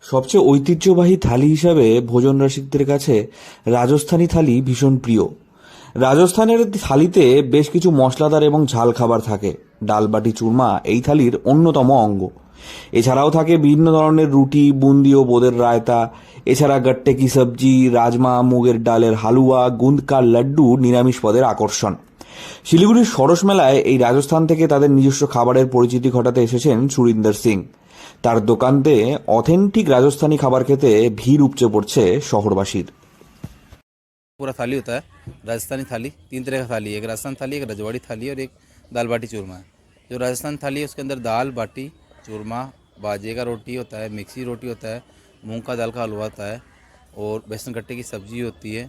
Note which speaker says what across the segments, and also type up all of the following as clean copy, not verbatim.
Speaker 1: সবচেয়ে ঐতিহ্যবাহী থালি হিসাবে ভোজন রসিকদের কাছে রাজস্থানী থালি ভীষণ প্রিয়। রাজস্থানের থালিতে বেশ কিছু মশলাদার এবং ঝাল খাবার থাকে। ডাল বাটি চুরমা এই থালির অন্যতম অঙ্গ। এছাড়াও থাকে বিভিন্ন ধরনের রুটি, বুন্দি ও বোঁদের রায়তা। এছাড়া গাট্টে কি সবজি, রাজমা, মুগের ডালের হালুয়া, গুন্দকার লাড্ডু নিরামিষ পদের আকর্ষণ। শিলিগুড়ির সরস মেলায় এই রাজস্থান থেকে তাদের নিজস্ব খাবারের পরিচিতি ঘটাতে এসেছেন সুরিন্দর সিং। তার দোকানতে অথেন্টিক রাজস্থানী খাবার খেতে ভিড় উপচে পড়ছে শহরবাসীর।
Speaker 2: पूरा थाली होता है। राजस्थानी थाली 3 तरह का थाली है, एक राजस्थान थाली, एक रजवाड़ी थाली और एक दाल बाटी चूरमा है। जो राजस्थान थाली है उसके अंदर दाल बाटी चूरमा, बाजे का रोटी होता है, मिक्सी रोटी होता है, मूंग का दाल का हलवा होता है और बेसन गट्टे की सब्जी होती है।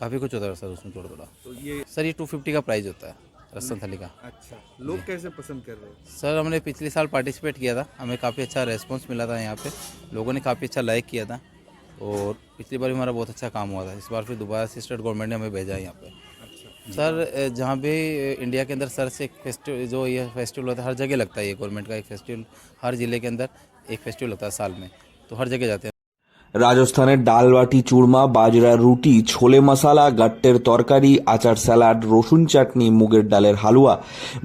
Speaker 2: काफ़ी कुछ होता है सर उसमें थोड़ा थोड़ा।
Speaker 3: तो ये
Speaker 2: सर ये 250 का प्राइस होता है राजस्थान थाली का।
Speaker 3: अच्छा, लोग कैसे पसंद कर रहे हैं?
Speaker 2: सर हमने पिछले साल पार्टिसिपेट किया था, हमें काफ़ी अच्छा रेस्पॉन्स मिला था। यहाँ पे लोगों ने काफ़ी अच्छा लाइक किया था और पिछली बार भी हमारा बहुत अच्छा काम हुआ था। इस बार फिर दोबारा से स्टेट गवर्नमेंट ने हमें भेजा है यहाँ पे।
Speaker 3: अच्छा,
Speaker 2: सर जहाँ भी इंडिया के अंदर सर से एक फेस्टिवल, जो ये फेस्टिवल होता है हर जगह लगता है, ये गवर्नमेंट का एक फेस्टिवल हर ज़िले के अंदर एक फेस्टिवल लगता है साल में, तो हर जगह जाते हैं।
Speaker 1: রাজস্থানের ডাল বাটি চুরমা, বাজরার রুটি, ছোলে মশালা, গাট্টের তরকারি, আচার, স্যালাড, রসুন চাটনি, মুগের ডালের হালুয়া,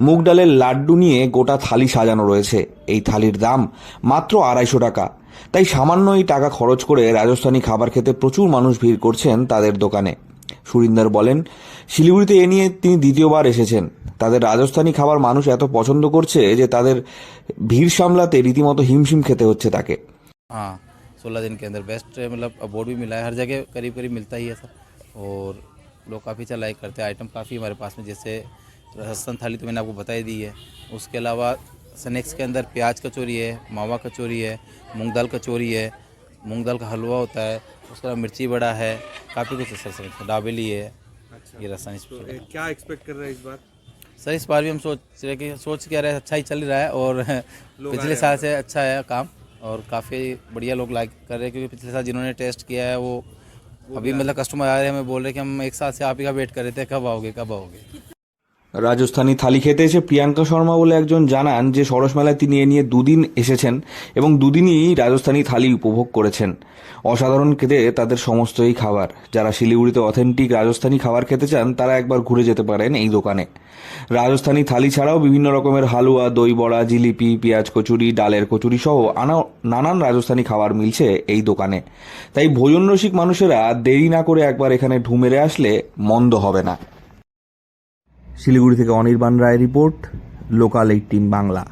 Speaker 1: মুগ ডালের লাড্ডু নিয়ে গোটা থালি সাজানো রয়েছে। এই থালির দাম মাত্র 250 টাকা। তাই সামান্য এই টাকা খরচ করে রাজস্থানী খাবার খেতে প্রচুর মানুষ ভিড় করছেন তাদের দোকানে। সুরিন্দর বলেন, শিলিগুড়িতে এ নিয়ে তিনি দ্বিতীয়বার এসেছেন। তাদের রাজস্থানী খাবার মানুষ এত পছন্দ করছে যে তাদের ভিড় সামলাতে রীতিমতো হিমশিম খেতে হচ্ছে তাকে।
Speaker 2: हाँ, 16 दिन के अंदर बेस्ट मतलब अवार्ड भी मिला है, हर जगह करीब करीब मिलता ही है सर। और लोग काफ़ी अच्छा लाइक करते हैं। आइटम काफ़ी हमारे पास में, जैसे राजस्थान थाली तो मैंने आपको बता ही दी है। उसके अलावा स्नैक्स के अंदर प्याज कचौरी है, मावा कचौरी है, मूंग दाल कचौरी है, मूंग दाल का हलवा होता है, उसके अलावा मिर्ची बड़ा है, काफ़ी कुछ है सर। डाबेली है,
Speaker 3: अच्छा।
Speaker 2: ये राजस्थानी
Speaker 3: तो
Speaker 2: स्पेशल।
Speaker 3: क्या एक्सपेक्ट कर रहे हैं इस बार?
Speaker 2: सर इस बार भी हम सोच क्या रहे, अच्छा ही चल रहा है और
Speaker 3: लोग
Speaker 2: पिछले
Speaker 3: आए
Speaker 2: साल
Speaker 3: हैं।
Speaker 2: से अच्छा है काम और काफ़ी बढ़िया लोग लाइक कर रहे हैं, क्योंकि पिछले साल जिन्होंने टेस्ट किया है वो अभी मतलब कस्टमर आ रहे हैं, हमें बोल रहे हैं कि हम एक साल से आप ही का वेट कर रहे थे, कब आओगे कब आओगे।
Speaker 1: রাজস্থানী থালি খেতে এসে প্রিয়াঙ্কা শর্মা বলে একজন জানান যে সরস মেলায় তিনি এ নিয়ে দুদিন এসেছেন এবং দুদিনই রাজস্থানী থালি উপভোগ করেছেন। অসাধারণ খেতে তাদের সমস্ত এই খাবার। যারা শিলিগুড়িতে অথেন্টিক রাজস্থানী খাবার খেতে চান তারা একবার ঘুরে যেতে পারেন এই দোকানে। রাজস্থানী থালি ছাড়াও বিভিন্ন রকমের হালুয়া, দই বড়া, জিলিপি, পেঁয়াজ কচুরি, ডালের কচুরি সহ নানান রাজস্থানী খাবার মিলছে এই দোকানে। তাই ভোজন রসিক মানুষেরা দেরি না করে একবার এখানে ঢু মেরে আসলে মন্দ হবে না। শিলিগুড়ি থেকে অনির্বাণ রায় রিপোর্ট, লোকাল 18 বাংলা।